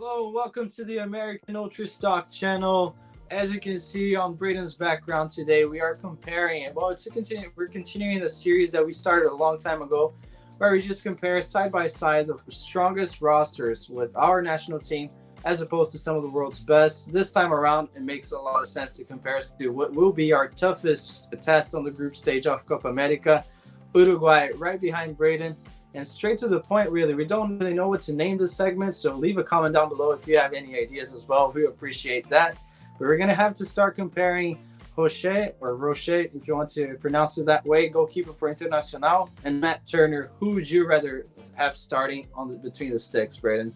Hello, welcome to the American Ultra Stock channel. As you can see on Braden's background today, we are comparing. Well, it's a continue. We're continuing the series that we started a long time ago, where we just compare side by side the strongest rosters with our national team, as opposed to some of the world's best. This time around, it makes a lot of sense to compare us to what will be our toughest test on the group stage of Copa America. Uruguay, right behind Braden. And straight to the point, really. We don't really know what to name this segment, so leave a comment down below if you have any ideas as well. We appreciate that. But we're going to have to start comparing Rocher, or Rocher, if you want to pronounce it that way, goalkeeper for Internacional, and Matt Turner. Who would you rather have starting between the sticks, Braden?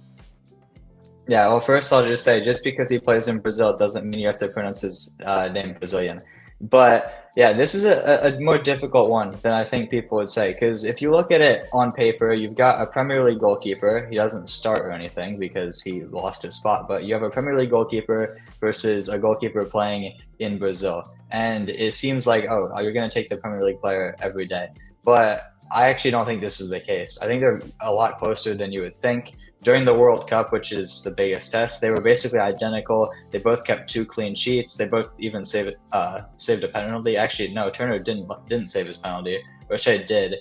Yeah, well, first I'll just say, just because he plays in Brazil doesn't mean you have to pronounce his name Brazilian. But yeah, this is a more difficult one than I think people would say. Because if you look at it on paper, you've got a Premier League goalkeeper. He doesn't start or anything because he lost his spot. But you have a Premier League goalkeeper versus a goalkeeper playing in Brazil. And it seems like, oh, you're going to take the Premier League player every day. But I actually don't think this is the case. I think they're a lot closer than you would think. During the World Cup, which is the biggest test, they were basically identical. They both kept 2 clean sheets. They both even saved a penalty. Actually, no, Turner didn't save his penalty. Rocher did.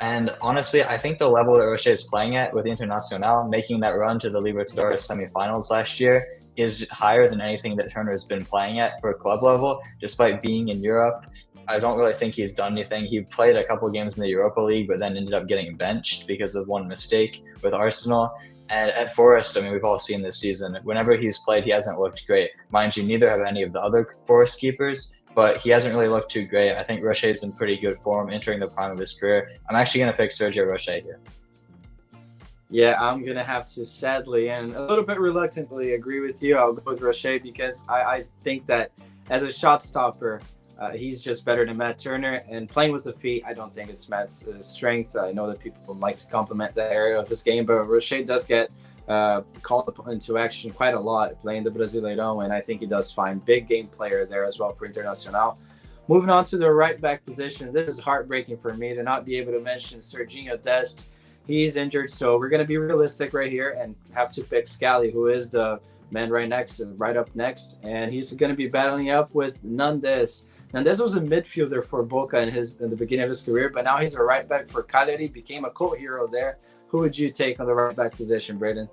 And honestly, I think the level that Rocher is playing at with Internacional, making that run to the Libertadores semifinals last year, is higher than anything that Turner has been playing at for club level, despite being in Europe. I don't really think he's done anything. He played a couple games in the Europa League, but then ended up getting benched because of one mistake with Arsenal. And at Forest, I mean, we've all seen this season, whenever he's played, he hasn't looked great. Mind you, neither have any of the other Forest keepers, but he hasn't really looked too great. I think Rocher's in pretty good form, entering the prime of his career. I'm actually going to pick Sergio Rocher here. Yeah, I'm going to have to sadly and a little bit reluctantly agree with you. I'll go with Rocher because I think that as a shot stopper, he's just better than Matt Turner. And playing with the feet, I don't think it's Matt's strength. I know that people would like to compliment that area of his game, but Rocher does get called into action quite a lot playing the Brasileirão, and I think he does find big game player there as well for Internacional. Moving on to the right back position, this is heartbreaking for me to not be able to mention Serginho Dest. He's injured, so we're going to be realistic right here and have to pick Scally, who is the man right up next, and he's going to be battling up with Nandes. Nandes was a midfielder for Boca in the beginning of his career, but now he's a right back for Cagliari, became a cult hero there. Who would you take on the right back position, Braden?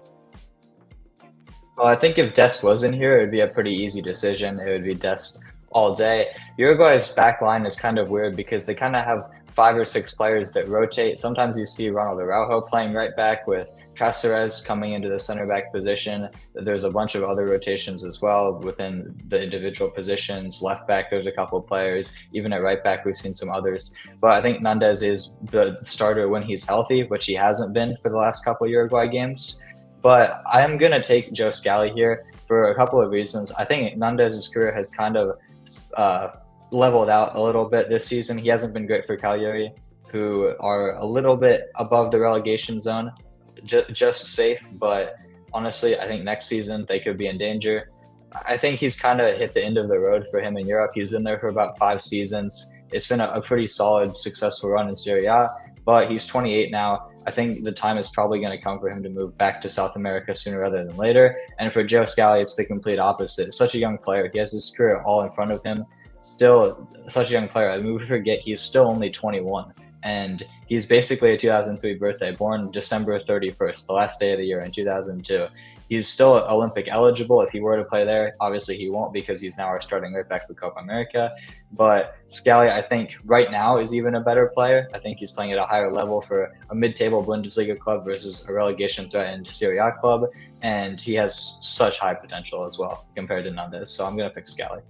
Well, I think if Dest was in here, it would be a pretty easy decision. It would be Dest all day. Uruguay's back line is kind of weird because they kind of have 5 or 6 players that rotate. Sometimes you see Ronald Araujo playing right back with Cáceres coming into the center back position. There's a bunch of other rotations as well within the individual positions. Left back, there's a couple of players. Even at right back, we've seen some others. But I think Nandes is the starter when he's healthy, which he hasn't been for the last couple of Uruguay games. But I'm going to take Joe Scally here for a couple of reasons. I think Nandes' career has kind of leveled out a little bit this season. He hasn't been great for Cagliari, who are a little bit above the relegation zone, just safe. But honestly, I think next season they could be in danger. I think he's kind of hit the end of the road for him in Europe. He's been there for about 5 seasons. It's been a pretty solid, successful run in Serie A, but he's 28 now. I think the time is probably going to come for him to move back to South America sooner rather than later. And for Joe Scally, it's the complete opposite. Such a young player. He has his career all in front of him. Still such a young player. I mean, we forget he's still only 21. And he's basically a 2003 birthday, born December 31st, the last day of the year in 2002. He's still Olympic eligible if he were to play there. Obviously, he won't because he's now our starting right back for Copa America. But Scally, I think, right now is even a better player. I think he's playing at a higher level for a mid-table Bundesliga club versus a relegation-threatened Serie A club. And he has such high potential as well compared to Nandes. So I'm going to pick Scally.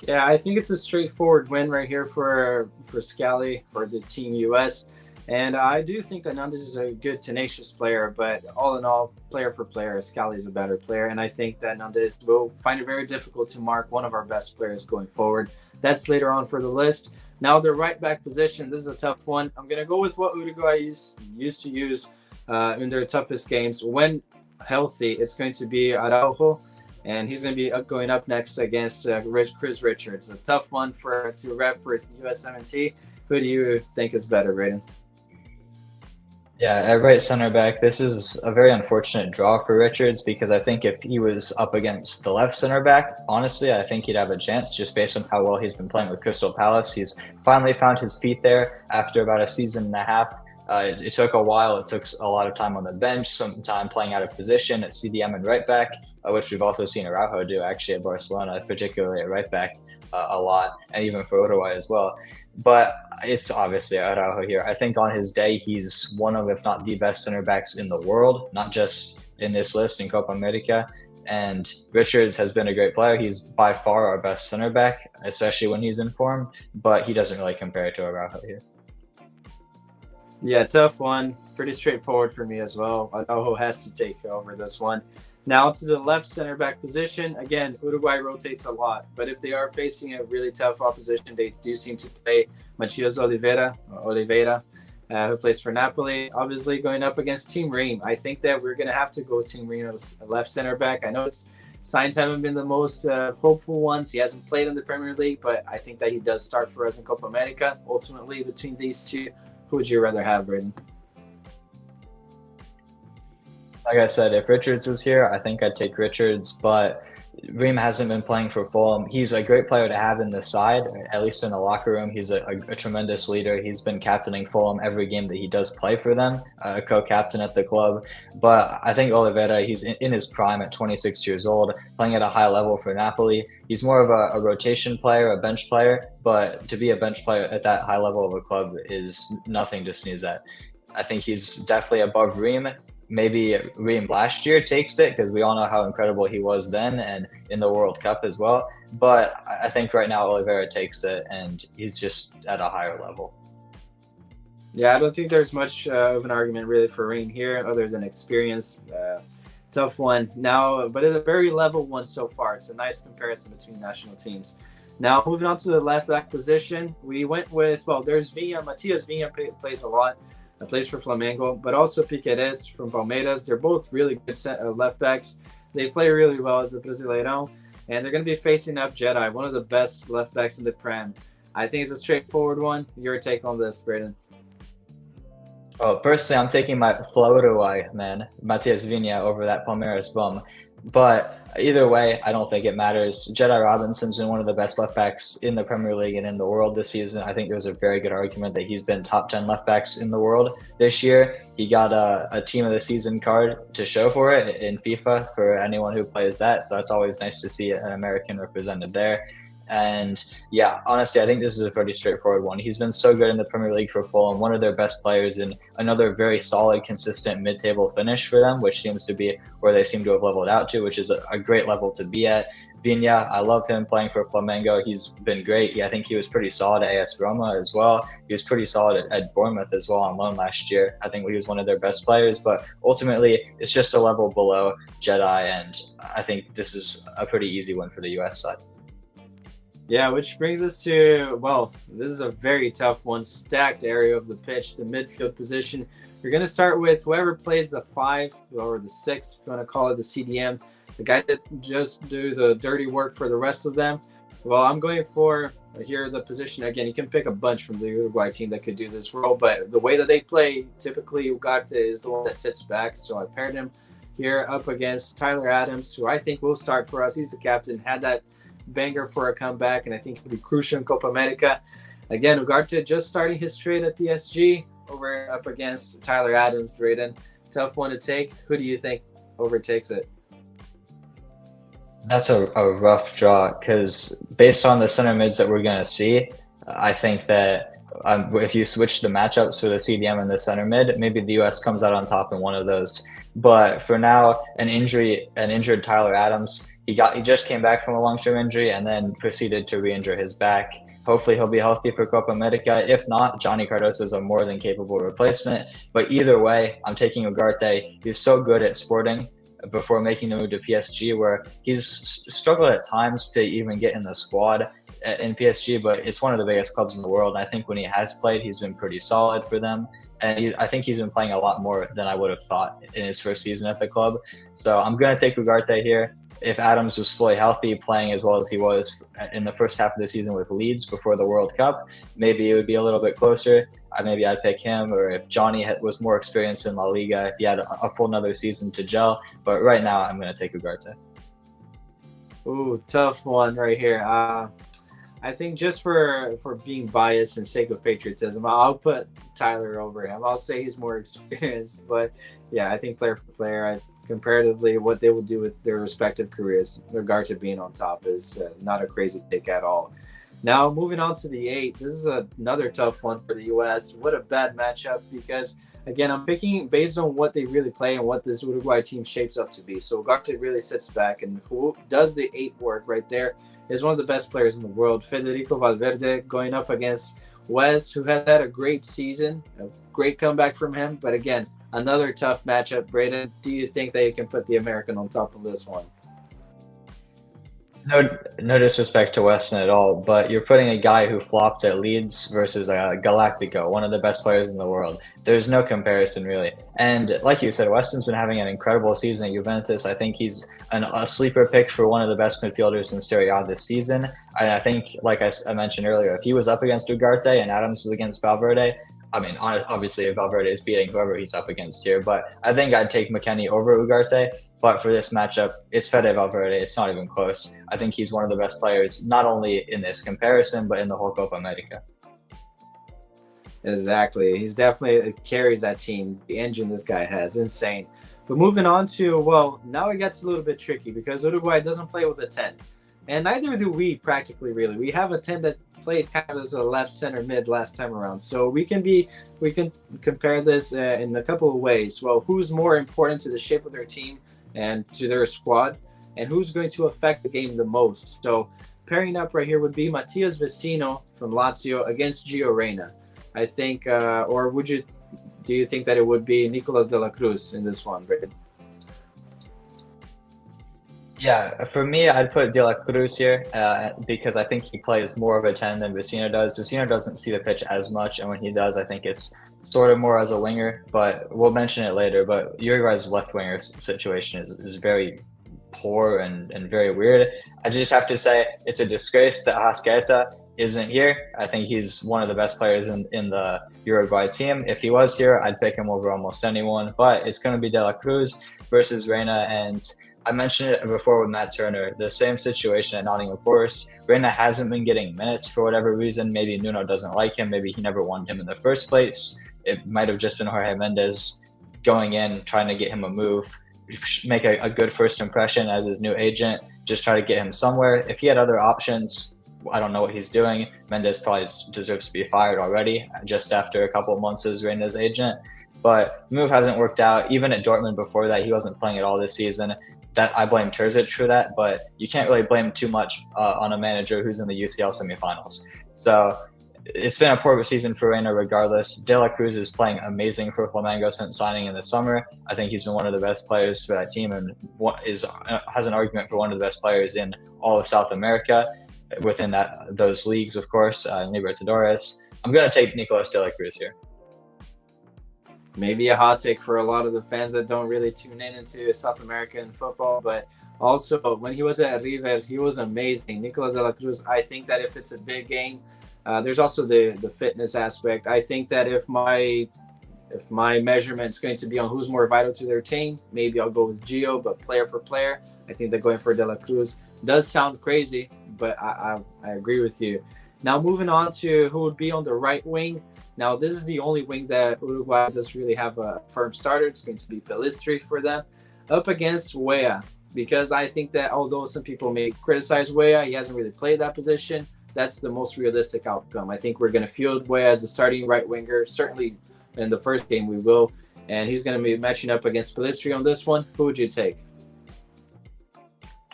Yeah, I think it's a straightforward win right here for Scally, for the Team US. And I do think that Nandes is a good, tenacious player, but all in all, player for player, Scally is a better player. And I think that Nandes will find it very difficult to mark one of our best players going forward. That's later on for the list. Now, the right back position, this is a tough one. I'm going to go with what Uruguay used to use in their toughest games. When healthy, it's going to be Araujo, and he's going to be going up next against Chris Richards. A tough one to rep for USMNT. Who do you think is better, Braden? Yeah, at right center back, this is a very unfortunate draw for Richards because I think if he was up against the left center back, honestly, I think he'd have a chance just based on how well he's been playing with Crystal Palace. He's finally found his feet there after about a season and a half. It took a while. It took a lot of time on the bench, some time playing out of position at CDM and right back, which we've also seen Araujo do actually at Barcelona, particularly at right back a lot, and even for Uruguay as well. But it's obviously Araujo here. I think on his day, he's one of, if not the best center backs in the world, not just in this list in Copa America. And Richards has been a great player. He's by far our best center back, especially when he's in form, but he doesn't really compare to Araujo here. Yeah, tough one. Pretty straightforward for me as well. Araujo has to take over this one. Now to the left center back position. Again, Uruguay rotates a lot, but if they are facing a really tough opposition, they do seem to play Matias Oliveira, who plays for Napoli. Obviously, going up against Team Ream. I think that we're going to have to go with Team Ream as left center back. I know signs haven't been the most hopeful ones. He hasn't played in the Premier League, but I think that he does start for us in Copa America. Ultimately, between these two, who would you rather have, Braden? Like I said, if Richards was here, I think I'd take Richards, but Ream hasn't been playing for Fulham. He's a great player to have in the side, at least in the locker room. He's a tremendous leader. He's been captaining Fulham every game that he does play for them, a co-captain at the club. But I think Oliveira, he's in his prime at 26 years old, playing at a high level for Napoli. He's more of a rotation player, a bench player, but to be a bench player at that high level of a club is nothing to sneeze at. I think he's definitely above Ream. Maybe Ream last year takes it because we all know how incredible he was then and in the World Cup as well. But I think right now Oliveira takes it and he's just at a higher level. Yeah, I don't think there's much of an argument really for Ream here other than experience. Tough one. Now, but it's a very level one so far. It's a nice comparison between national teams. Now, moving on to the left back position, we went with, well, there's Villa. Matias Villa plays a lot. Plays for Flamengo, but also Piqueires from Palmeiras. They're both really good left backs. They play really well at the Brasileirão, and they're going to be facing up Jedi, one of the best left backs in the Prem. I think it's a straightforward one. Your take on this, Braden? Oh, personally, I'm taking my Uruguay man, Matias Vinha, over that Palmeiras bum. But either way, I don't think it matters. Jedi Robinson's been one of the best left backs in the Premier League and in the world this season. I think there's a very good argument that he's been top 10 left backs in the world this year. He got a team of the season card to show for it in FIFA for anyone who plays that. So it's always nice to see an American represented there. And yeah, honestly, I think this is a pretty straightforward one. He's been so good in the Premier League for Fulham, one of their best players, and another very solid, consistent mid-table finish for them, which seems to be where they seem to have leveled out to, which is a great level to be at. Viña, I love him playing for Flamengo. He's been great. I think he was pretty solid at AS Roma as well. He was pretty solid at Bournemouth as well on loan last year. I think he was one of their best players, but ultimately it's just a level below Jedi, and I think this is a pretty easy one for the US side. Yeah, which brings us to, well, this is a very tough one. Stacked area of the pitch, the midfield position. You're going to start with whoever plays the 5 or the 6, if you want to call it the CDM, the guy that just do the dirty work for the rest of them. Well, I'm going for here the position. Again, you can pick a bunch from the Uruguay team that could do this role, but the way that they play, typically Ugarte is the one that sits back. So I paired him here up against Tyler Adams, who I think will start for us. He's the captain, had that banger for a comeback, and I think he'll be crucial in Copa America. Again, Ugarte just starting his trade at PSG over up against Tyler Adams. Drayden, tough one to take. Who do you think overtakes it? That's a rough draw because based on the center mids that we're going to see, I think that if you switch the matchups for the CDM and the center mid, maybe the US comes out on top in one of those. But for now, an injured Tyler Adams, he just came back from a long-term injury and then proceeded to re-injure his back. Hopefully he'll be healthy for Copa America. If not, Johnny Cardoso is a more than capable replacement. But either way, I'm taking Ugarte. He's so good at Sporting before making the move to PSG, where he's struggled at times to even get in the squad in PSG, but it's one of the biggest clubs in the world. And I think when he has played, he's been pretty solid for them. And I think he's been playing a lot more than I would have thought in his first season at the club. So I'm going to take Ugarte here. if Adams was fully healthy, playing as well as he was in the first half of the season with Leeds before the World Cup, maybe it would be a little bit closer. Maybe I'd pick him, or if Johnny was more experienced in La Liga, if he had a full another season to gel. But right now, I'm going to take Ugarte. Ooh, tough one right here. I think just for being biased and sake of patriotism, I'll put Tyler over him. I'll say he's more experienced, but yeah, I think player for player, comparatively, what they will do with their respective careers, Ugarte being on top is not a crazy take at all. Now, moving on to the 8, this is another tough one for the U.S. What a bad matchup, because again, I'm picking based on what they really play and what this Uruguay team shapes up to be. So Ugarte really sits back, and who does the 8 work right there is one of the best players in the world, Federico Valverde, going up against Wes, who has had a great season, a great comeback from him. But again, another tough matchup. Braden, do you think that you can put the American on top of this one? No disrespect to Weston at all, but you're putting a guy who flopped at Leeds versus Galactico, one of the best players in the world. There's no comparison, really. And like you said, Weston's been having an incredible season at Juventus. I think he's a sleeper pick for one of the best midfielders in Serie A this season. And I think, like I mentioned earlier, if he was up against Ugarte and Adams was against Valverde, I mean, obviously, Valverde is beating whoever he's up against here, but I think I'd take McKennie over Ugarte. But for this matchup, it's Fede Valverde. It's not even close. I think he's one of the best players, not only in this comparison, but in the whole Copa America. Exactly. He's definitely carries that team. The engine this guy has, insane. But moving on to, well, now it gets a little bit tricky because Uruguay doesn't play with a 10. And neither do we practically, really. We have a 10 that played kind of as a left center mid last time around. So we can compare this in a couple of ways. Well, who's more important to the shape of their team and to their squad, and who's going to affect the game the most? So pairing up right here would be Matias Vecino from Lazio against Gio Reyna. I think, or do you think that it would be Nicolas de la Cruz in this one, Braden? Yeah, for me, I'd put De La Cruz here because I think he plays more of a 10 than Vecino does. Vecino doesn't see the pitch as much, and when he does, I think it's sort of more as a winger, but we'll mention it later. But Uruguay's left winger situation is very poor and very weird. I just have to say it's a disgrace that Hascaeta isn't here. I think he's one of the best players in the Uruguay team. If he was here, I'd pick him over almost anyone, but it's going to be De La Cruz versus Reyna. And I mentioned it before with Matt Turner, the same situation at Nottingham Forest. Reyna hasn't been getting minutes for whatever reason. Maybe Nuno doesn't like him. Maybe he never wanted him in the first place. It might have just been Jorge Mendes going in, trying to get him a move, make a good first impression as his new agent, just try to get him somewhere. If he had other options, I don't know what he's doing. Mendes probably deserves to be fired already just after a couple of months as Reyna's agent. But the move hasn't worked out. Even at Dortmund before that, he wasn't playing at all this season. That I blame Terzic for that, but you can't really blame too much on a manager who's in the UCL semifinals. So it's been a poor season for Reyna regardless. De La Cruz is playing amazing for Flamengo since signing in the summer. I think he's been one of the best players for that team and has an argument for one of the best players in all of South America within those leagues, of course, Libertadores. I'm going to take Nicolas de la Cruz here. Maybe a hot take for a lot of the fans that don't really tune into South American football, but also when he was at River, he was amazing. Nicolas de la Cruz, I think that if it's a big game, there's also the fitness aspect. I think that if my measurement's going to be on who's more vital to their team, maybe I'll go with Gio, but player for player, I think that going for De La Cruz does sound crazy, but I agree with you. Now moving on to who would be on the right wing. Now, this is the only wing that Uruguay doesn't really have a firm starter. It's going to be Pelistri for them up against Weah, because I think that although some people may criticize Weah, he hasn't really played that position. That's the most realistic outcome. I think we're going to field Weah as the starting right winger. Certainly in the first game we will. And he's going to be matching up against Pelistri on this one. Who would you take?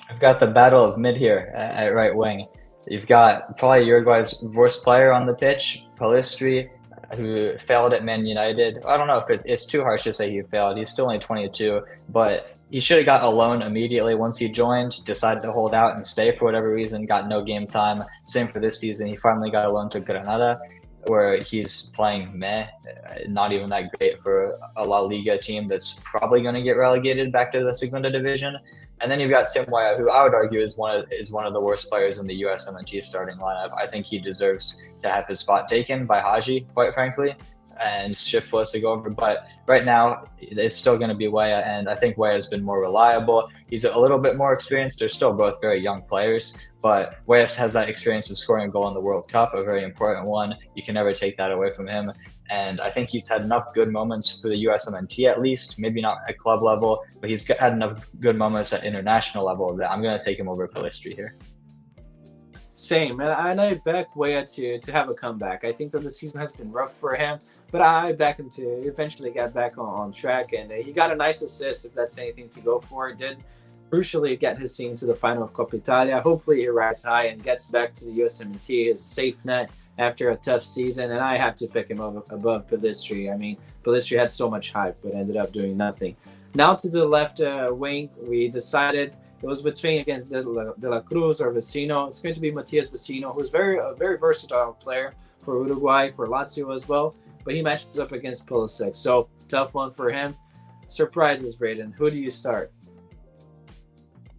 I've got the battle of mid here at right wing. You've got probably Uruguay's worst player on the pitch, Pelistri, who failed at Man United. I don't know if it's too harsh to say he failed. He's still only 22, but he should have got a loan immediately once he joined, decided to hold out and stay for whatever reason, got no game time. Same for this season. He finally got a loan to Granada. where he's playing meh, not even that great for a La Liga team that's probably going to get relegated back to the Segunda Division. And then you've got Tim Weah, who I would argue is one of the worst players in the USMNT starting lineup. I think he deserves to have his spot taken by Haji, quite frankly, and shift Pulisic over. But right now, it's still going to be Weah, and I think Weah has been more reliable. He's a little bit more experienced. They're still both very young players, but Weah has that experience of scoring a goal in the World Cup, a very important one. You can never take that away from him. And I think he's had enough good moments for the USMNT at least, maybe not at club level, but he's had enough good moments at international level that I'm going to take him over Pellistri here. Same, and I back Weah to have a comeback. I think that the season has been rough for him, but I back him to eventually get back on track. And he got a nice assist, if that's anything to go for. Did crucially get his team to the final of Coppa Italia. Hopefully he rides high and gets back to the USMNT, his safe net after a tough season. And I have to pick him above Pellistri. I mean, Pellistri had so much hype, but ended up doing nothing. Now to the left wing, we decided it was between against De La Cruz or Vecino. It's going to be Matias Vecino, who's a very versatile player for Uruguay, for Lazio as well. But he matches up against Pulisic. So tough one for him. Surprises, Braden. Who do you start?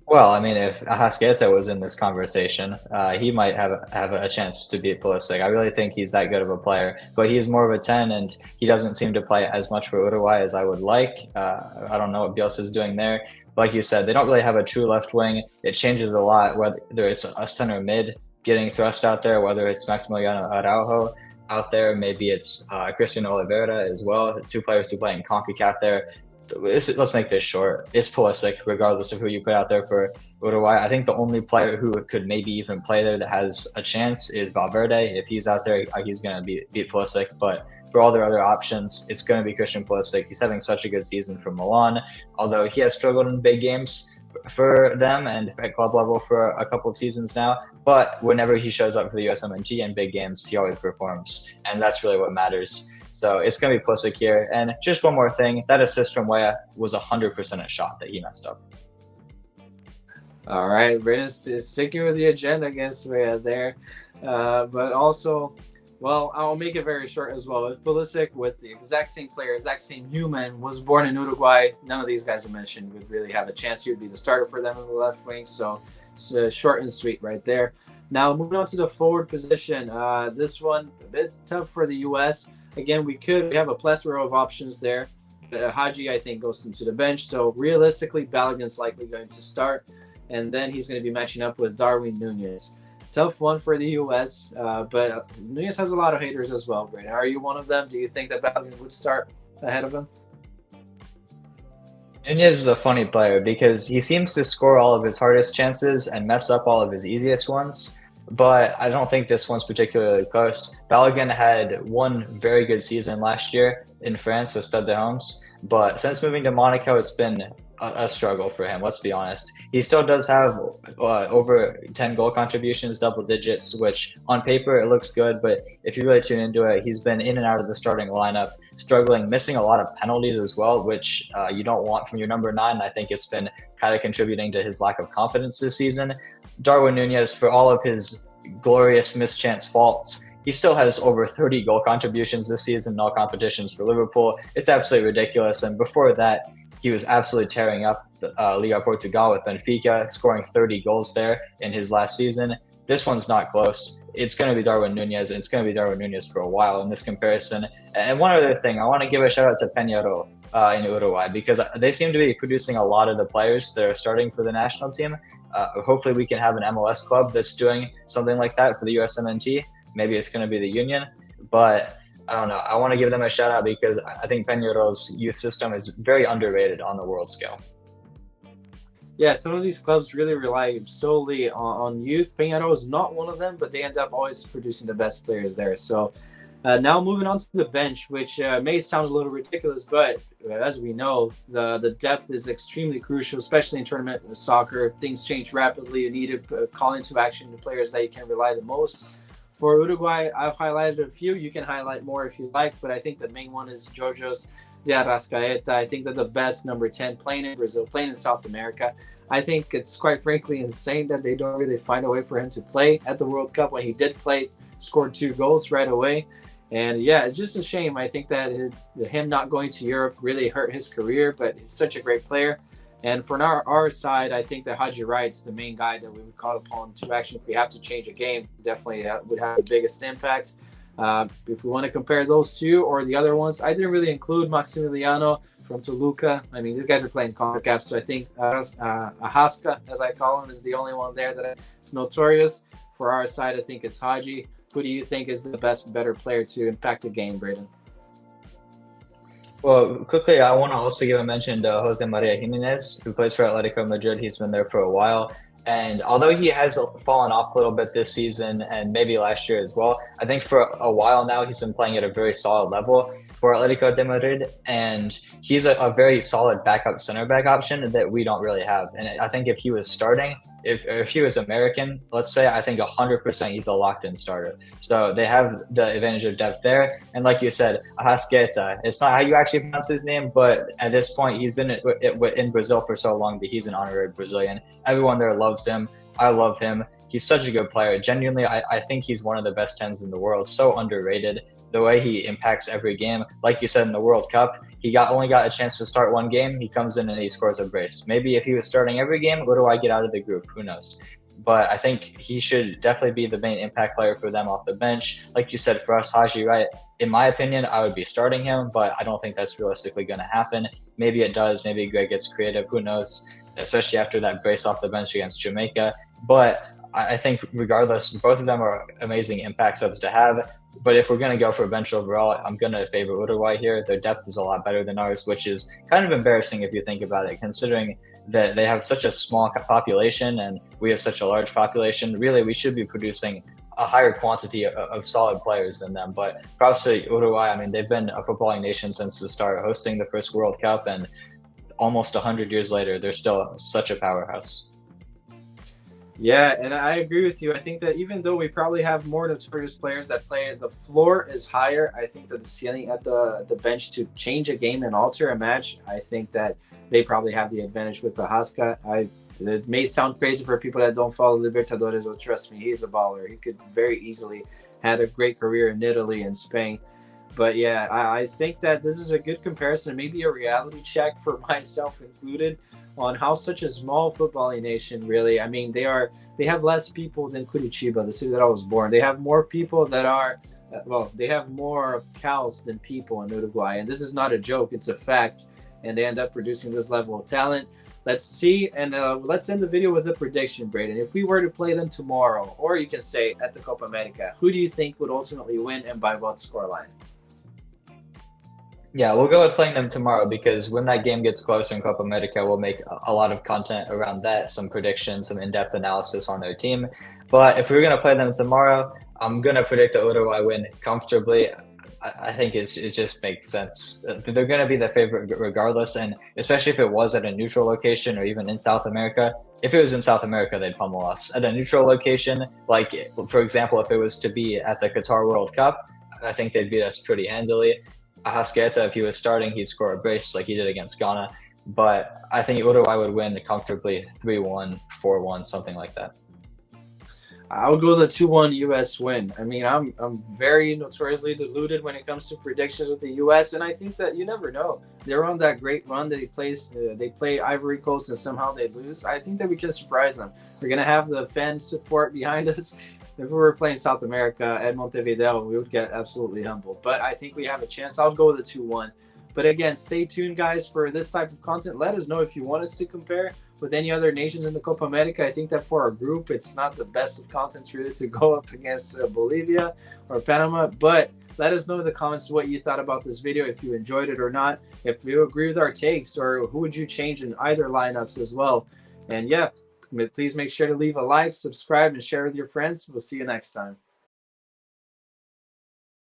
Well, I mean, if Arrascaeta was in this conversation, he might have a chance to beat Pulisic. I really think he's that good of a player, but he's more of a 10, and he doesn't seem to play as much for Uruguay as I would like. I don't know what Bielsa's doing there. Like you said, they don't really have a true left wing. It changes a lot, whether it's a center mid getting thrust out there, whether it's Maximiliano Araujo out there, maybe it's Cristian Oliveira as well, the two players who play in CONCACAF there. Let's make this short. It's Pulisic, regardless of who you put out there for Uruguay. I think the only player who could maybe even play there that has a chance is Valverde. If he's out there, he's going to beat Pulisic. But for all their other options, it's going to be Christian Pulisic. He's having such a good season for Milan, although he has struggled in big games for them and at club level for a couple of seasons now. But whenever he shows up for the USMNT in big games, he always performs. And that's really what matters. So it's going to be Pulisic here. And just one more thing, that assist from Weah was 100% a shot that he messed up. All right, Braden's sticking with the agenda against Weah there. But also, well, I'll make it very short as well. If Pulisic, with the exact same player, exact same human, was born in Uruguay, none of these guys I mentioned would really have a chance. He would be the starter for them in the left wing. So it's short and sweet right there. Now, moving on to the forward position. This one, a bit tough for the U.S. Again, we have a plethora of options there. Haji, I think, goes into the bench. So realistically, Balogun's likely going to start. And then he's going to be matching up with Darwin Nunez. Tough one for the U.S., but Nunez has a lot of haters as well, Brandon. Are you one of them? Do you think that Balogun would start ahead of him? Nunez is a funny player because he seems to score all of his hardest chances and mess up all of his easiest ones. But I don't think this one's particularly close. Balogun had one very good season last year in France with Stade de Reims, but since moving to Monaco, it's been a struggle for him, let's be honest. He still does have over 10 goal contributions, double digits, which on paper it looks good, but if you really tune into it, he's been in and out of the starting lineup, struggling, missing a lot of penalties as well, which you don't want from your number 9. I think it's been kind of contributing to his lack of confidence this season. Darwin Nunez, for all of his glorious mischance faults, he still has over 30 goal contributions this season in all competitions for Liverpool. It's absolutely ridiculous. And before that, he was absolutely tearing up Liga Portugal with Benfica, scoring 30 goals there in his last season. This one's not close. It's going to be Darwin Nunez, and it's going to be Darwin Nunez for a while in this comparison. And one other thing, I want to give a shout out to Peñarol in Uruguay, because they seem to be producing a lot of the players that are starting for the national team. Hopefully we can have an MLS club that's doing something like that for the USMNT. Maybe it's going to be the Union, but I don't know. I want to give them a shout out because I think Peñarol's youth system is very underrated on the world scale. Yeah, some of these clubs really rely solely on youth. Peñarol is not one of them, but they end up always producing the best players there. So now moving on to the bench, which may sound a little ridiculous, but as we know, the depth is extremely crucial, especially in tournament soccer. Things change rapidly. You need to call into action the players that you can rely the most. For Uruguay, I've highlighted a few. You can highlight more if you like, but I think the main one is Georgios de Arrascaeta. I think that the best number 10 playing in Brazil, playing in South America. I think it's quite frankly insane that they don't really find a way for him to play at the World Cup. When he did play, scored 2 goals right away. And yeah, it's just a shame. I think that him not going to Europe really hurt his career, but he's such a great player. And for our side, I think that Haji Wright's the main guy that we would call upon to actually, if we have to change a game, definitely that would have the biggest impact. If we want to compare those two or the other ones, I didn't really include Maximiliano from Toluca. I mean, these guys are playing CONCACAF, so I think Ahaska, as I call him, is the only one there that is notorious. For our side, I think it's Haji. Who do you think is the better player to impact the game, Braden? Well, quickly, I want to also give a mention to Jose Maria Jimenez, who plays for Atletico Madrid. He's been there for a while. And although he has fallen off a little bit this season and maybe last year as well, I think for a while now he's been playing at a very solid level for Atletico de Madrid. And he's a very solid backup center back option that we don't really have. And I think if he was starting, if he was American, let's say, I think 100% he's a locked-in starter. So they have the advantage of depth there. And like you said, Arrascaeta, it's not how you actually pronounce his name, but at this point, he's been in Brazil for so long that he's an honorary Brazilian. Everyone there loves him. I love him. He's such a good player. Genuinely, I think he's one of the best 10s in the world. So underrated. The way he impacts every game. Like you said in the World Cup, he only got a chance to start one game. He comes in and he scores a brace. Maybe if he was starting every game, what do I get out of the group? Who knows? But I think he should definitely be the main impact player for them off the bench. Like you said, for us, Haji Wright, in my opinion, I would be starting him, but I don't think that's realistically going to happen. Maybe it does. Maybe Greg gets creative. Who knows? Especially after that brace off the bench against Jamaica. But I think regardless, both of them are amazing impact subs to have. But if we're going to go for a bench overall, I'm going to favor Uruguay here. Their depth is a lot better than ours, which is kind of embarrassing if you think about it, considering that they have such a small population and we have such a large population. Really, we should be producing a higher quantity of solid players than them. But props to Uruguay. I mean, they've been a footballing nation since the start, hosting the first World Cup, and almost 100 years later, they're still such a powerhouse. Yeah, and I agree with you. I think that even though we probably have more notorious players that play, the floor is higher. I think that the ceiling at the bench to change a game and alter a match, I think that they probably have the advantage with the Haska. It may sound crazy for people that don't follow Libertadores, but trust me, he's a baller. He could very easily had a great career in Italy and Spain. But yeah, I think that this is a good comparison, maybe a reality check for myself included, on how such a small footballing nation really, I mean, they have less people than Curitiba, the city that I was born. They have more people that are, they have more cows than people in Uruguay. And this is not a joke, it's a fact. And they end up producing this level of talent. Let's see, and let's end the video with a prediction, Braden. If we were to play them tomorrow, or you can say at the Copa America, who do you think would ultimately win and by what scoreline? Yeah, we'll go with playing them tomorrow because when that game gets closer in Copa America, we'll make a lot of content around that, some predictions, some in-depth analysis on their team. But if we're going to play them tomorrow, I'm going to predict a Uruguay win comfortably. I think it just makes sense. They're going to be the favorite regardless, and especially if it was at a neutral location or even in South America. If it was in South America, they'd pummel us. At a neutral location, like, for example, if it was to be at the Qatar World Cup, I think they'd beat us pretty handily. Arrascaeta, if he was starting, he'd score a brace like he did against Ghana. But I think Uruguay would win comfortably 3-1, 4-1, something like that. I'll go the 2-1 U.S. win. I mean, I'm very notoriously deluded when it comes to predictions with the U.S., and I think that you never know. They're on that great run that they play Ivory Coast and somehow they lose. I think that we can surprise them. We're going to have the fan support behind us. If we were playing South America at Montevideo, we would get absolutely humbled. But I think we have a chance. I'll go with a 2-1. But again, stay tuned, guys, for this type of content. Let us know if you want us to compare with any other nations in the Copa America. I think that for our group, it's not the best of contents really to go up against Bolivia or Panama. But let us know in the comments what you thought about this video, if you enjoyed it or not, if you agree with our takes, or who would you change in either lineups as well. And yeah, please make sure to leave a like, subscribe, and share with your friends. We'll see you next time.